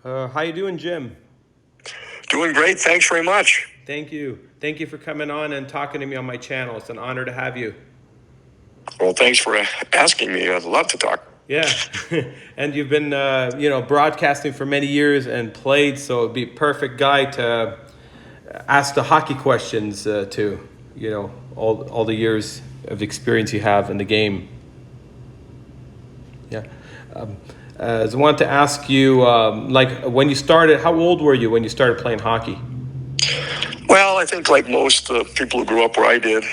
How you doing, Jim? Doing great. Thanks very much. Thank you. Thank you for coming on and talking to me on my channel. It's an honor to have you. Well, thanks for asking me. I'd love to talk. Yeah, and you've been, broadcasting for many years and played, so it'd be a perfect guy to ask the hockey questions to. All the years of experience you have in the game. Yeah. I wanted to ask you, when you started, how old were you when you started playing hockey? Well, I think like most people who grew up where I did,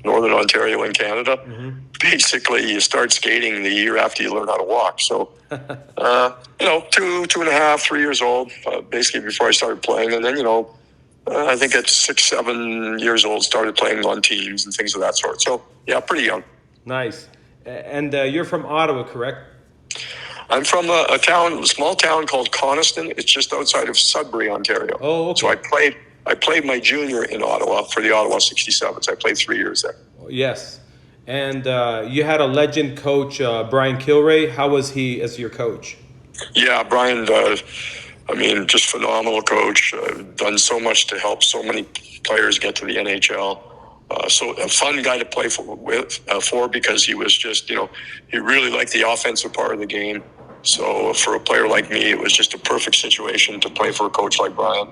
Northern Ontario in Canada, basically you start skating the year after you learn how to walk. So, 2.5, 3 years old, basically before I started playing. And then, I think at 6, 7 years old, started playing on teams and things of that sort. So, yeah, pretty young. Nice. And you're from Ottawa, correct? I'm from a small town called Coniston. It's just outside of Sudbury, Ontario. Oh, okay. So I played my junior in Ottawa for the Ottawa 67s. I played 3 years there. Yes. And you had a legend coach, Brian Kilray. How was he as your coach? Yeah, Brian, just phenomenal coach. Done so much to help so many players get to the NHL. So a fun guy to play for because he was just, he really liked the offensive part of the game. So for a player like me, it was just a perfect situation to play for a coach like Brian.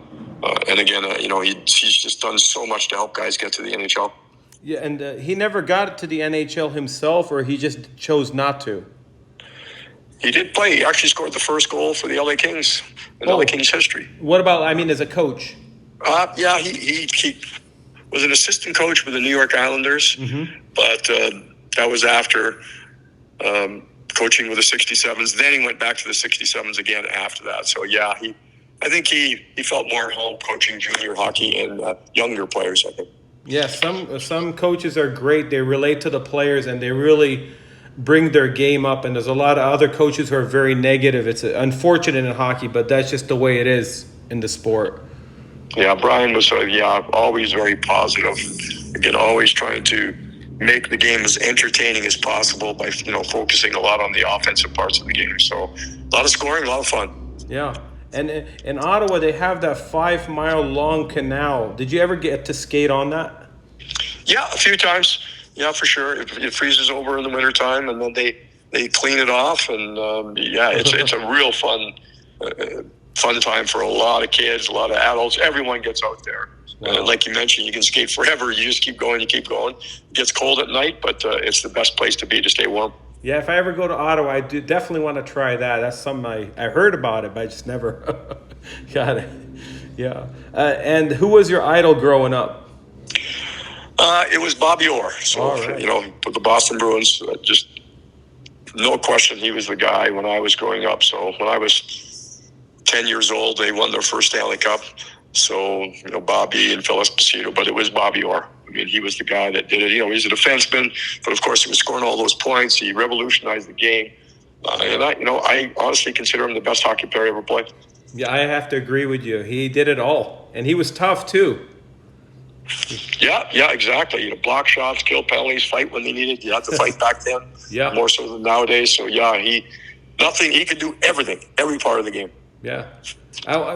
And again, he's just done so much to help guys get to the NHL. Yeah, and he never got to the NHL himself, or he just chose not to? He did play. He actually scored the first goal for the LA Kings in LA Kings history. What about, as a coach? Yeah, he was an assistant coach with the New York Islanders, but that was after coaching with the 67s. Then he went back to the 67s again after that. So, yeah, I think he felt more at home coaching junior hockey and younger players, I think. Yeah, some coaches are great. They relate to the players and they really bring their game up. And there's a lot of other coaches who are very negative. It's unfortunate in hockey, but that's just the way it is in the sport. Yeah, Brian was always very positive. Again, always trying to make the game as entertaining as possible by focusing a lot on the offensive parts of the game. So a lot of scoring, a lot of fun. Yeah. And in Ottawa, they have that 5-mile long canal. Did you ever get to skate on that? Yeah, a few times. Yeah, for sure. It freezes over in the wintertime, and then they clean it off. And, it's a real fun time for a lot of kids, a lot of adults. Everyone gets out there. Wow. Like you mentioned, you can skate forever. You just keep going, you keep going. It gets cold at night, but it's the best place to be to stay warm. Yeah, if I ever go to Ottawa, I do definitely want to try that. That's something I heard about it, but I just never got it. Yeah. And who was your idol growing up? It was Bobby Orr. So, with the Boston Bruins, just no question he was the guy when I was growing up. So when I was 10 years old, they won their first Stanley Cup. So, Bobby and Phil Esposito, but it was Bobby Orr. He was the guy that did it. He's a defenseman, but of course he was scoring all those points. He revolutionized the game. I honestly consider him the best hockey player ever played. Yeah, I have to agree with you. He did it all. And he was tough too. Yeah, exactly. Block shots, kill penalties, fight when they needed. You had to fight back then. Yeah. More so than nowadays. So he could do everything, every part of the game. Yeah.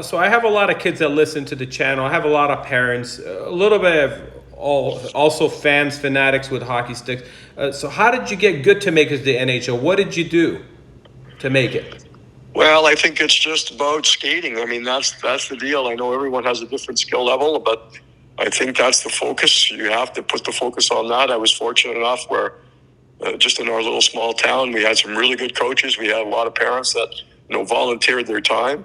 So I have a lot of kids that listen to the channel. I have a lot of parents, a little bit of also fans, fanatics with hockey sticks. So how did you get good to make it to the NHL? What did you do to make it? Well, I think it's just about skating. That's the deal. I know everyone has a different skill level, but I think that's the focus. You have to put the focus on that. I was fortunate enough where just in our little small town, we had some really good coaches. We had a lot of parents that volunteered their time.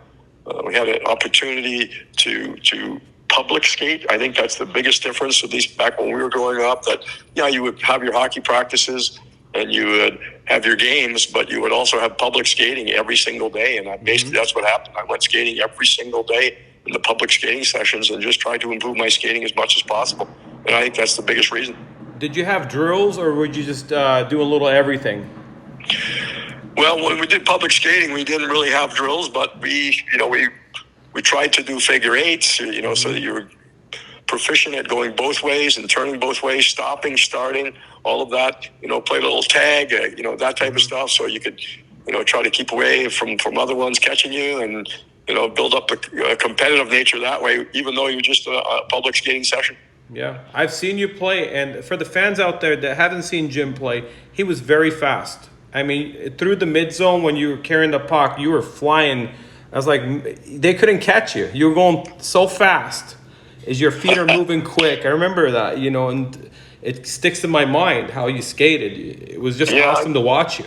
We had an opportunity to public skate. I think that's the biggest difference, at least back when we were growing up, that, you would have your hockey practices and you would have your games, but you would also have public skating every single day. And basically that's what happened. I went skating every single day in the public skating sessions and just tried to improve my skating as much as possible. And I think that's the biggest reason. Did you have drills or would you just do a little everything? Well, when we did public skating, we didn't really have drills, but we tried to do figure eights, so that you were proficient at going both ways and turning both ways, stopping, starting, all of that, play a little tag, that type of stuff. So you could, try to keep away from other ones catching you. And build up a competitive nature that way, even though you're just a public skating session. Yeah, I've seen you play, and for the fans out there that haven't seen Jim play, he was very fast. I mean, through the mid zone when you were carrying the puck, you were flying. I was like, they couldn't catch you. You were going so fast, as your feet are moving quick. I remember that, and it sticks in my mind how you skated. It was just awesome to watch you.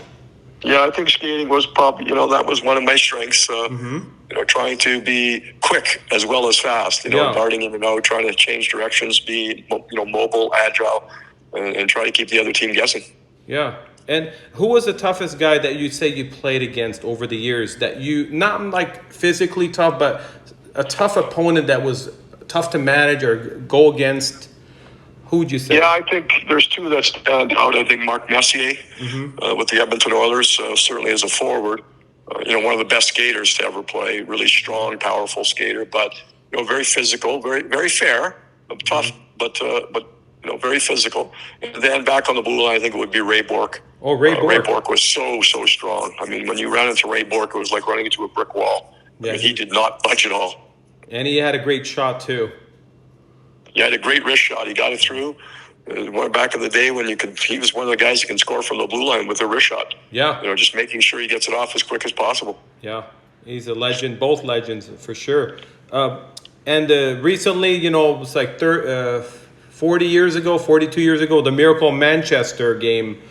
Yeah, I think skating was probably, that was one of my strengths. Trying to be quick as well as fast. Darting in and out, trying to change directions, be mobile, agile, and try to keep the other team guessing. Yeah. And who was the toughest guy that you say you played against over the years? That you not like physically tough, but a tough opponent that was tough to manage or go against. Who would you say? Yeah, I think there's two that stand out. I think Mark Messier with the Edmonton Oilers, certainly as a forward, one of the best skaters to ever play. Really strong, powerful skater, but very physical, very very fair, tough, but very physical. And then back on the blue line, I think it would be Ray Bourque. Oh, Ray Bourque. Ray Bourque was so strong. I mean, when you ran into Ray Bourque, it was like running into a brick wall. Yeah, he did not budge at all. And he had a great shot too. He had a great wrist shot. He got it through. Back in the day when he was one of the guys who can score from the blue line with a wrist shot. Yeah. Just making sure he gets it off as quick as possible. Yeah. He's a legend, both legends for sure. And recently, it was like 42 years ago, the Miracle Manchester game.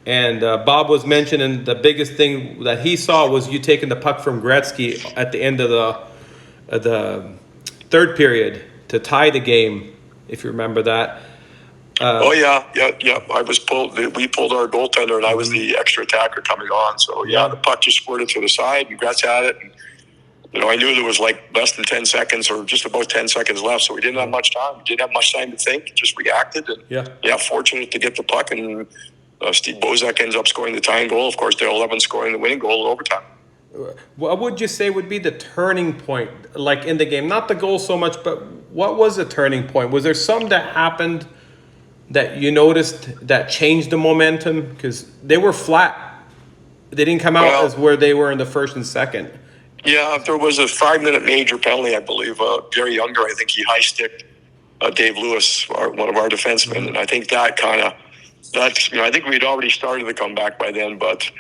And Bob was mentioning the biggest thing that he saw was you taking the puck from Gretzky at the end of the third period to tie the game, if you remember that. Yeah. I was pulled. We pulled our goaltender, and I was the extra attacker coming on. So the puck just squirted to the side, and Gretz had it. And, I knew there was like less than 10 seconds, or just about 10 seconds left. So we didn't have much time. We didn't have much time to think. Just reacted, and fortunate to get the puck. And Steve Bozak ends up scoring the tying goal. Of course, Dale Levin scoring the winning goal in overtime. What would you say would be the turning point, like in the game? Not the goal so much, but what was the turning point? Was there something that happened that you noticed that changed the momentum? Because they were flat. They didn't come out as where they were in the first and second. Yeah, there was a 5-minute major penalty, I believe. Gary Younger, I think he high-sticked Dave Lewis, one of our defensemen. And I think I think we'd already started the comeback by then, but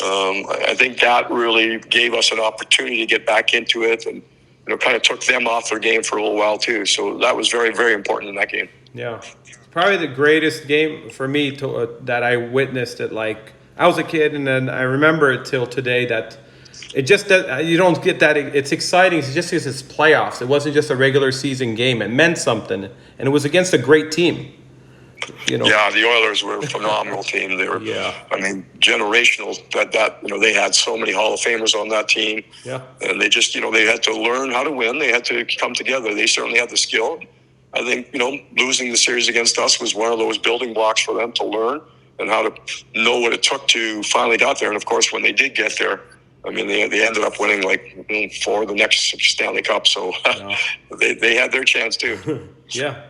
I think that really gave us an opportunity to get back into it, and kind of took them off their game for a little while too. So that was very, very important in that game. Yeah, probably the greatest game for me that I witnessed it. Like I was a kid, and then I remember it till today. That it just you don't get that. It's exciting. It's just because it's playoffs. It wasn't just a regular season game. It meant something, and it was against a great team. Yeah, the Oilers were a phenomenal team. They were, generational. They had so many Hall of Famers on that team. Yeah, and they just, they had to learn how to win. They had to come together. They certainly had the skill. I think, losing the series against us was one of those building blocks for them to learn and how to know what it took to finally got there. And of course, when they did get there, I mean, they ended up winning like 4 of the next Stanley Cup. So they had their chance too. Yeah.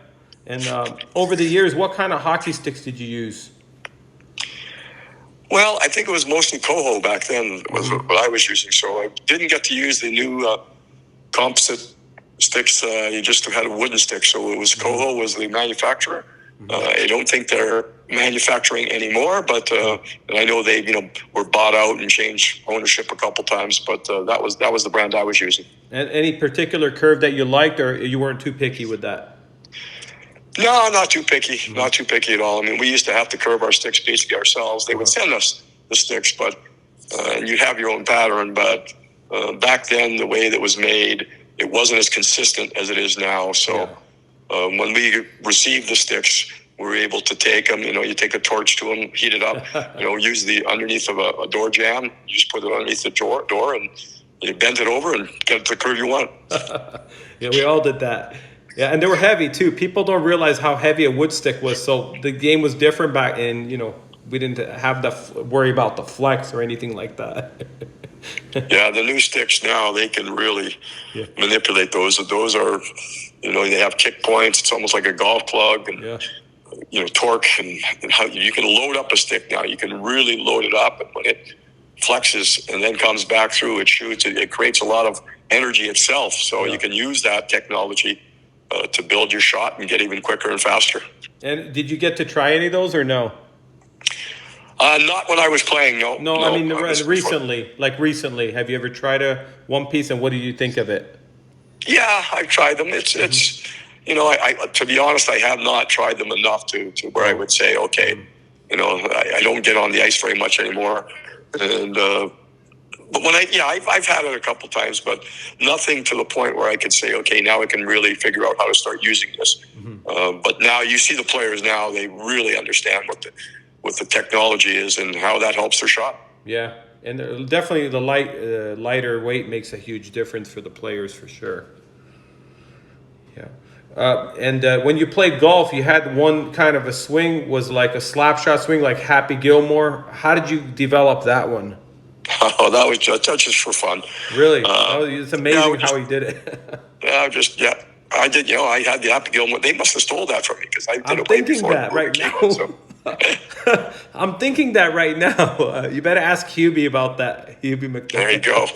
And over the years, what kind of hockey sticks did you use? Well, I think it was mostly Koho back then was what I was using. So I didn't get to use the new composite sticks. You just had a wooden stick. So it was Koho was the manufacturer. I don't think they're manufacturing anymore, but and I know they were bought out and changed ownership a couple times. But that was the brand I was using. And any particular curve that you liked, or you weren't too picky with that? No, not too picky. Not too picky at all. I mean, we used to have to curve our sticks basically ourselves. They would send us the sticks, but and you'd have your own pattern. But back then, the way that was made, it wasn't as consistent as it is now. So when we received the sticks, we were able to take them. You take a torch to them, heat it up. Use the underneath of a door jamb. You just put it underneath the door, and you bend it over and get the curve you want. Yeah, we all did that. Yeah, and they were heavy too. People don't realize how heavy a wood stick was. So the game was different back in, we didn't have to worry about the flex or anything like that. Yeah, the new sticks now, they can really manipulate those. Those are, they have kick points. It's almost like a golf club, and torque, and how you can load up a stick now. You can really load it up, and when flexes and then comes back through, it shoots, it creates a lot of energy itself. So you can use that technology to build your shot and get even quicker and faster. And did you get to try any of those or no? Not when I was playing, no. No, I mean recently. Have you ever tried a one piece, and what do you think of it? Yeah, I've tried them. It's I to be honest, I have not tried them enough to where I would say, okay, I don't get on the ice very much anymore, and but when I've had it a couple times, but nothing to the point where I could say, okay, now I can really figure out how to start using this. But now you see the players now; they really understand what the technology is and how that helps their shot. Yeah, and definitely the lighter weight makes a huge difference for the players for sure. Yeah, and when you played golf, you had one kind of a swing was like a slap shot swing, like Happy Gilmore. How did you develop that one? Oh, that's just for fun. Really? It's amazing how he did it. I did. I had the Happy Gilmore. They must have stole that from me because I did I'm it way thinking before that right now. So. I'm thinking that right now. You better ask Hubie about that. Hubie McDonald. There you go.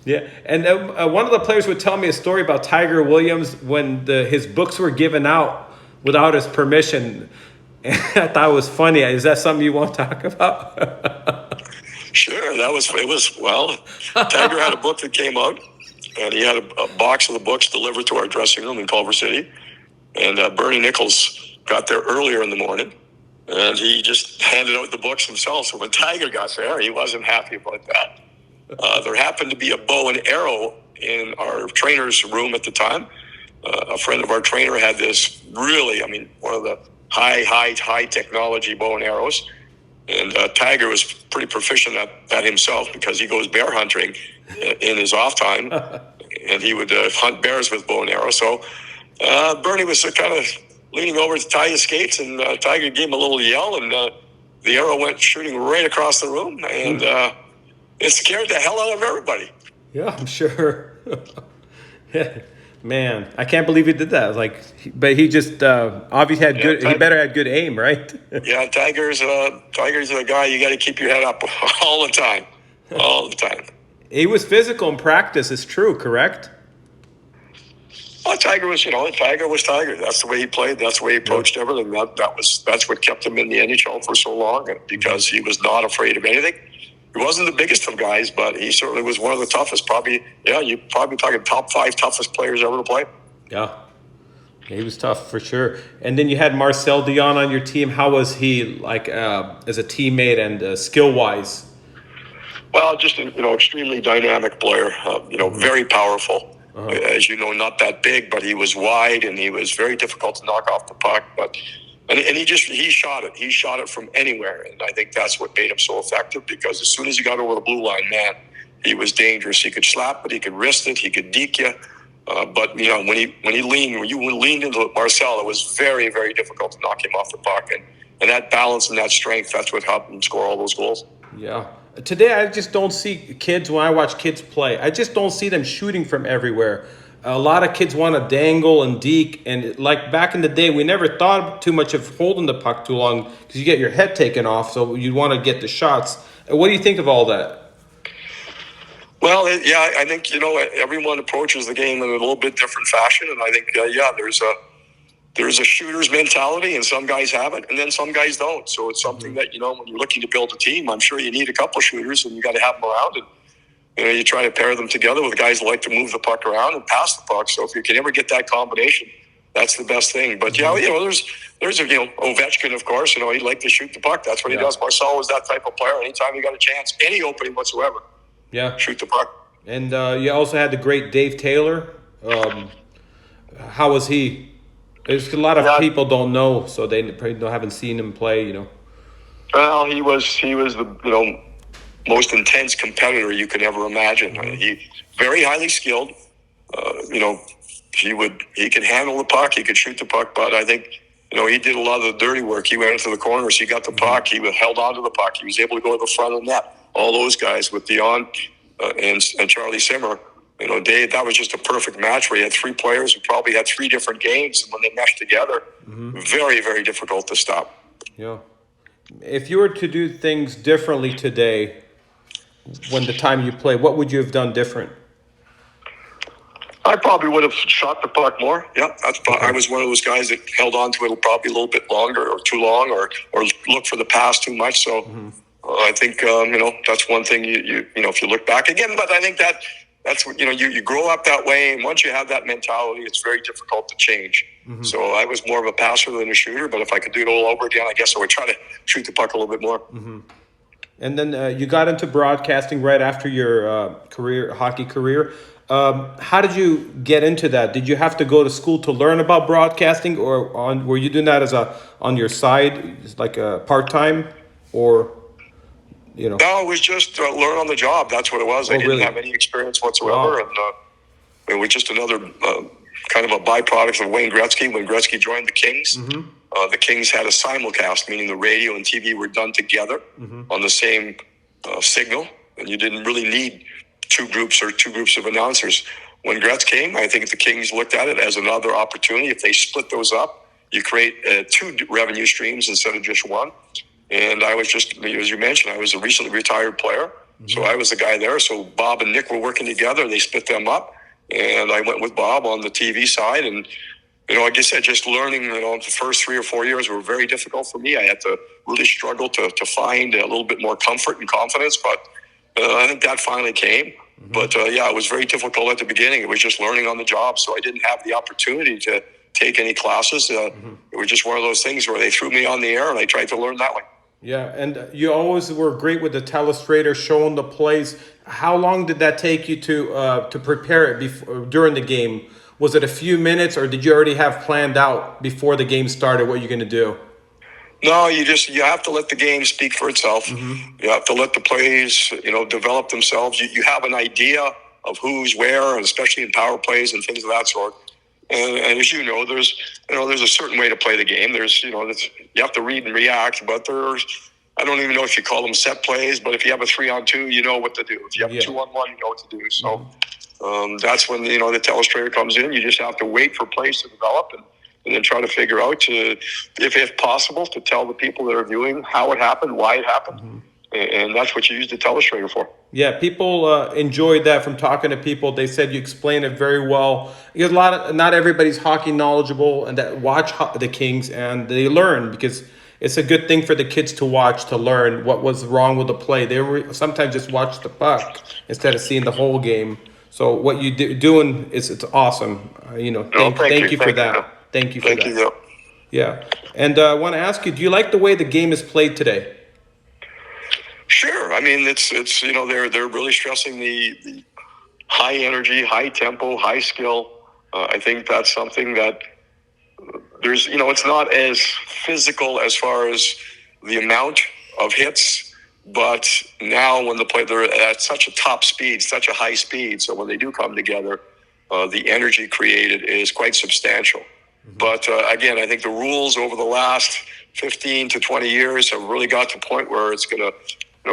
Yeah, and one of the players would tell me a story about Tiger Williams when his books were given out without his permission. And I thought it was funny. Is that something you want to talk about? Sure, Tiger had a book that came out, and he had a box of the books delivered to our dressing room in Culver City, and Bernie Nichols got there earlier in the morning, and he just handed out the books himself. So when Tiger got there, he wasn't happy about that. There happened to be a bow and arrow in our trainer's room at the time. A friend of our trainer had this really, one of the high technology bow and arrows. And Tiger was pretty proficient at that himself because he goes bear hunting in his off time. And he would hunt bears with bow and arrow. So Bernie was kind of leaning over to tie his skates, and Tiger gave him a little yell, and the arrow went shooting right across the room. And it scared the hell out of everybody. Yeah, I'm sure. Man, I can't believe he did that. But he just obviously had good. He better had good aim, right? Yeah, Tiger's the guy you got to keep your head up all the time, all the time. He was physical in practice. It's true, correct? Well, Tiger was Tiger. That's the way he played. That's the way he approached everything. That's what kept him in the NHL for so long, because he was not afraid of anything. He wasn't the biggest of guys, but he certainly was one of the toughest. You're probably talking top 5 toughest players ever to play. Yeah, he was tough for sure. And then you had Marcel Dion on your team. How was he as a teammate and skill-wise? Well, just an extremely dynamic player. Very powerful. As you know, not that big, but he was wide and he was very difficult to knock off the puck. And he shot it. He shot it from anywhere, and I think that's what made him so effective. Because as soon as he got over the blue line, man, he was dangerous. He could slap it, he could wrist it, he could deke you. But when you leaned into Marcel, it was very, very difficult to knock him off the puck. And that balance and that strength, that's what helped him score all those goals. Yeah. Today, I just don't see kids, when I watch kids play, I just don't see them shooting from everywhere. A lot of kids want to dangle and deke, and like back in the day, we never thought too much of holding the puck too long because you get your head taken off, so you want to get the shots. What do you think of all that? Well, I think everyone approaches the game in a little bit different fashion, and I think there's a shooter's mentality, and some guys have it, and then some guys don't. So it's something that when you're looking to build a team, I'm sure you need a couple shooters, and you got to have them around. And you try to pair them together with guys who like to move the puck around and pass the puck. So if you can ever get that combination, that's the best thing. But there's Ovechkin, of course. He'd like to shoot the puck. That's what he does. Marcel was that type of player. Anytime he got a chance, any opening whatsoever, shoot the puck. And you also had the great Dave Taylor. How was he? There's a lot of people don't know, so they probably haven't seen him play. Well, he was the most intense competitor you could ever imagine. He very highly skilled. He could handle the puck. He could shoot the puck, but I think he did a lot of the dirty work. He went into the corners. He got the puck. He held on to the puck. He was able to go to the front of the net. All those guys with Dion and Charlie Simmer. Dave, that was just a perfect match where you had 3 players who probably had 3 different games, and when they meshed together, very, very difficult to stop. Yeah. If you were to do things differently today, when the time you play, what would you have done different? I probably would have shot the puck more. Yeah, I Okay. was one of those guys that held on to it probably a little bit longer or too long, or look for the pass too much. So I think that's one thing if you look back again. But I think that's what you grow up that way, and once you have that mentality, it's very difficult to change. So I was more of a passer than a shooter. But if I could do it all over again, I guess I would try to shoot the puck a little bit more. And then you got into broadcasting right after your hockey career. How did you get into that? Did you have to go to school to learn about broadcasting, or were you doing that as on your side, like a part time, or you know? No, it was just learn on the job. That's what it was. I Oh, didn't really? have any experience whatsoever, Wow. and it was just another kind of a byproduct of Wayne Gretzky. When Gretzky joined the Kings, the Kings had a simulcast, meaning the radio and TV were done together on the same signal, and you didn't really need two groups of announcers. When Gretz came, I think the Kings looked at it as another opportunity. If they split those up, you create two revenue streams instead of just one. And I was just, as you mentioned, I was a recently retired player. So I was the guy there. So Bob and Nick were working together. They split them up. And I went with Bob on the TV side. And, like I said, just learning, the first 3 or 4 years were very difficult for me. I had to really struggle to find a little bit more comfort and confidence. But I think that finally came. But it was very difficult at the beginning. It was just learning on the job. So I didn't have the opportunity to take any classes. It was just one of those things where they threw me on the air and I tried to learn that way. Yeah, and you always were great with the telestrator, showing the plays. How long did that take you to prepare it before during the game? Was it a few minutes, or did you already have planned out before the game started what you're going to do? No, you have to let the game speak for itself. You have to let the plays, develop themselves. You have an idea of who's where, and especially in power plays and things of that sort. And as you know, there's a certain way to play the game. You have to read and react, but I don't even know if you call them set plays, but if you have a 3-on-2, you know what to do. If you have a 2-on-1, you know what to do. So that's when the telestrator comes in. You just have to wait for plays to develop and then try to figure out if possible, to tell the people that are viewing how it happened, why it happened, and that's what you use the telestrator for. Yeah, people enjoyed that from talking to people. They said you explained it very well. Because not everybody's hockey knowledgeable, and that watch the Kings and they learn, because it's a good thing for the kids to watch, to learn what was wrong with the play. They were sometimes just watch the puck instead of seeing the whole game. So what you doing it's awesome. Thank you for that. Thank you for Thank that. you. Yeah, and I want to ask you, do you like the way the game is played today? Sure. I mean, it's they're really stressing the high energy, high tempo, high skill. I think that's something that it's not as physical as far as the amount of hits, but now when they're at such a top speed, such a high speed, so when they do come together, the energy created is quite substantial. But again, I think the rules over the last 15 to 20 years have really got to the point where it's going to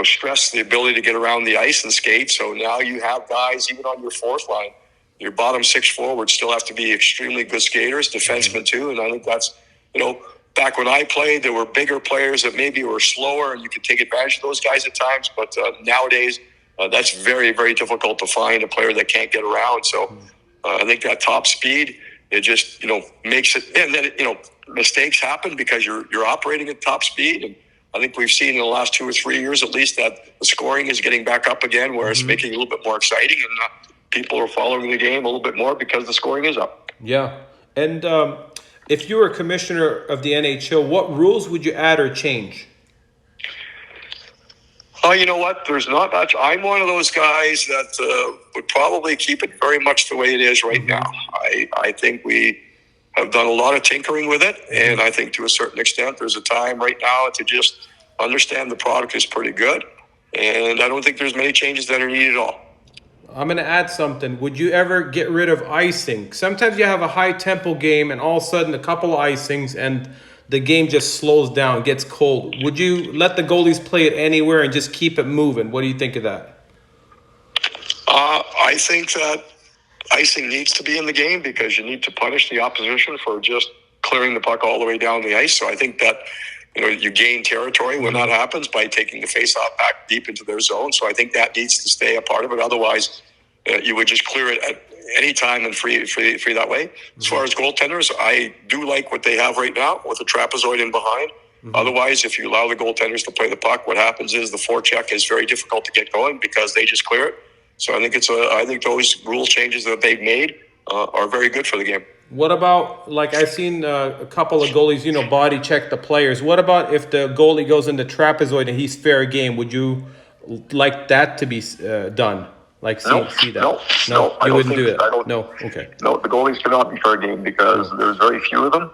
stress the ability to get around the ice and skate. So now you have guys, even on your fourth line, your bottom six forwards still have to be extremely good skaters, defensemen too. And I think that's, back when I played, there were bigger players that maybe were slower and you could take advantage of those guys at times. But nowadays, that's very, very difficult to find a player that can't get around. So I think that top speed, it just, makes it, and then, mistakes happen because you're operating at top speed. And I think we've seen in the last 2 or 3 years, at least, that the scoring is getting back up again, where it's making it a little bit more exciting, and people are following the game a little bit more because the scoring is up. Yeah. And if you were commissioner of the NHL, what rules would you add or change? Oh, you know what? There's not much. I'm one of those guys that would probably keep it very much the way it is right now. I think we have done a lot of tinkering with it, and I think to a certain extent there's a time right now to just understand the product is pretty good, and I don't think there's many changes that are needed at all. I'm going to add something. Would you ever get rid of icing? Sometimes you have a high tempo game and all of a sudden a couple of icings and the game just slows down, gets cold. Would you let the goalies play it anywhere and just keep it moving? What do you think of that? I think that icing needs to be in the game because you need to punish the opposition for just clearing the puck all the way down the ice. So I think that you gain territory when that happens by taking the face-off back deep into their zone. So I think that needs to stay a part of it. Otherwise, you would just clear it at any time and free that way. As far as goaltenders, I do like what they have right now with the trapezoid in behind. Otherwise, if you allow the goaltenders to play the puck, what happens is the forecheck is very difficult to get going because they just clear it. So I think those rule changes that they've made are very good for the game. What about, like, I've seen a couple of goalies, body check the players. What about if the goalie goes into trapezoid and he's fair game? Would you like that to be done? Like, see that? No, you wouldn't do it. No, okay. No, the goalies cannot be fair game because there's very few of them.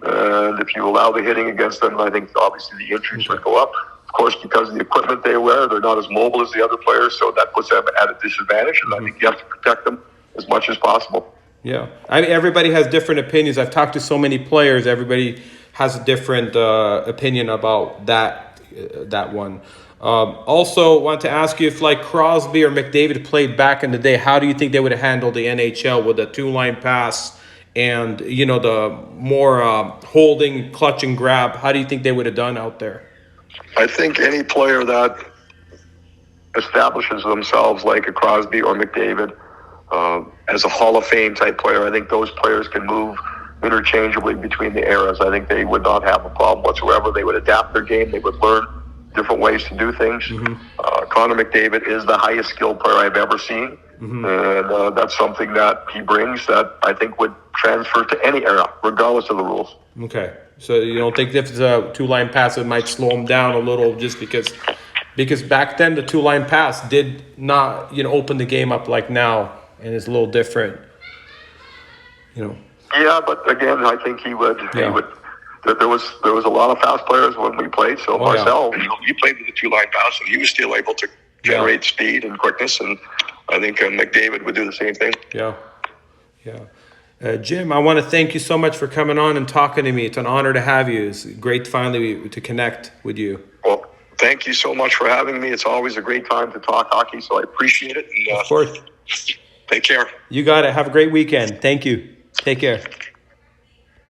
And if you allow the hitting against them, I think obviously the injuries would go up. Of course, because of the equipment they wear, they're not as mobile as the other players, so that puts them at a disadvantage. And I think you have to protect them as much as possible. Yeah, everybody has different opinions. I've talked to so many players. Everybody has a different opinion about that one. Also, want to ask you if, like, Crosby or McDavid played back in the day, how do you think they would have handled the NHL with a two-line pass and the more holding, clutch, and grab? How do you think they would have done out there? I think any player that establishes themselves like a Crosby or McDavid as a Hall of Fame type player, I think those players can move interchangeably between the eras. I think they would not have a problem whatsoever. They would adapt their game. They would learn different ways to do things. Connor McDavid is the highest skilled player I've ever seen. And that's something that he brings that I think would transfer to any era, regardless of the rules. Okay. So you don't think if it's a two-line pass, it might slow him down a little just because back then the two-line pass did not, open the game up like now, and it's a little different, Yeah, but again, I think he would. There was a lot of fast players when we played. So Marcel, he played with the two-line pass, and he was still able to generate speed and quickness. And I think McDavid would do the same thing. Yeah. Jim, I want to thank you so much for coming on and talking to me. It's an honor to have you. It's great finally to connect with you. Well, thank you so much for having me. It's always a great time to talk hockey, so I appreciate it. And, of course. Take care. You got it. Have a great weekend. Thank you. Take care.